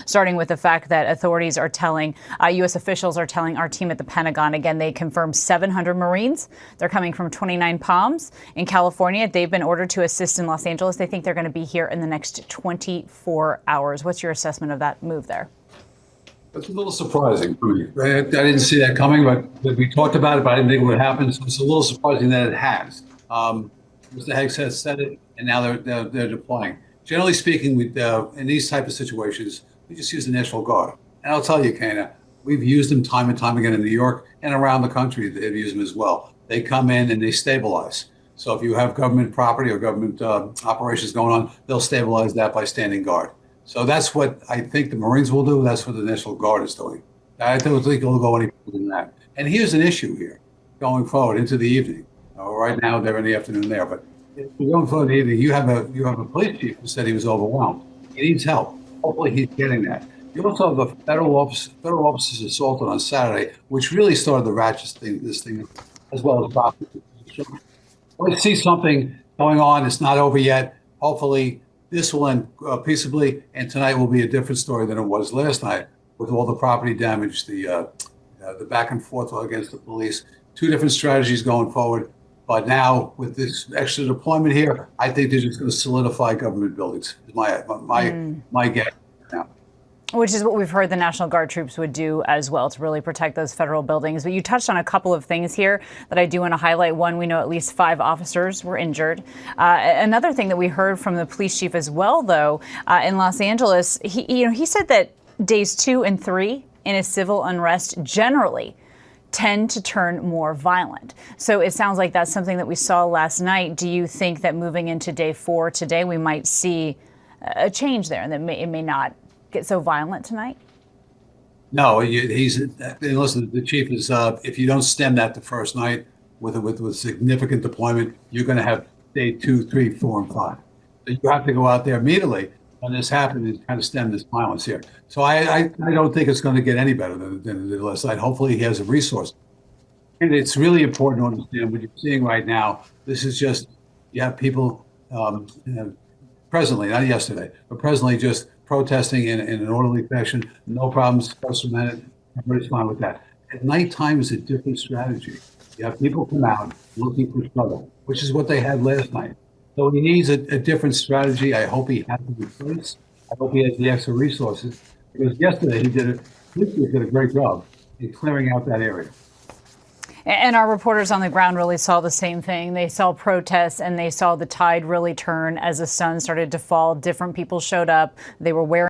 starting with the fact that authorities are telling, U.S. officials are telling our team at the Pentagon, again, they confirmed 700 Marines. They're coming from Twentynine Palms in California. They've been ordered to assist in Los Angeles. They think they're going to be here in the next 24 hours. What's your assessment of that move there? It's a little surprising for me. I didn't see that coming, but we talked about it, but I didn't think it would happen. So it's a little surprising that it has. Mr. Heggs has said it, and now they're deploying. Generally speaking, in these type of situations, we just use the National Guard. And I'll tell you, Kana, we've used them time and time again in New York and around the country. They've used them as well. They come in and they stabilize. So if you have government property or government operations going on, they'll stabilize that by standing guard. So that's what I think the Marines will do. That's what the National Guard is doing. I don't think it'll go any further than that. And here's an issue here going forward into the evening. Right now, they're in the afternoon there, but going forward in the evening, you have a police chief who said he was overwhelmed. He needs help. Hopefully, he's getting that. You also have a federal officers assaulted on Saturday, which really started the ratchet thing, this thing, as well as prosecution. We see something going on. It's not over yet. Hopefully, this will end peaceably, and tonight will be a different story than it was last night, with all the property damage, the back and forth against the police. Two different strategies going forward. But now, with this extra deployment here, I think they're just going to solidify government buildings. Is my guess now. Which is what we've heard the National Guard troops would do as well, to really protect those federal buildings. But you touched on a couple of things here that I do want to highlight. One, we know at least 5 officers were injured. Another thing that we heard from the police chief as well, though, in Los Angeles, he said that days 2 and 3 in a civil unrest generally tend to turn more violent. So it sounds like that's something that we saw last night. Do you think that moving into day 4 today, we might see a change there, and that it may not get so violent tonight? No, listen, the chief is, if you don't stem that the first night with significant deployment, you're going to have day 2, 3, 4, and 5. So you have to go out there immediately when this happens and kind of stem this violence here. So I don't think it's going to get any better than the last night. Hopefully he has a resource. And it's really important to understand what you're seeing right now. This is just, you have people presently, not yesterday, but presently just protesting in an orderly fashion, no problems, First Amendment, everybody's fine with that. At nighttime is a different strategy. You have people come out looking for trouble, which is what they had last night. So he needs a different strategy. I hope he has it in place. I hope he has the extra resources, because yesterday he did a great job in clearing out that area. And our reporters on the ground really saw the same thing. They saw protests, and they saw the tide really turn as the sun started to fall. Different people showed up. They were wearing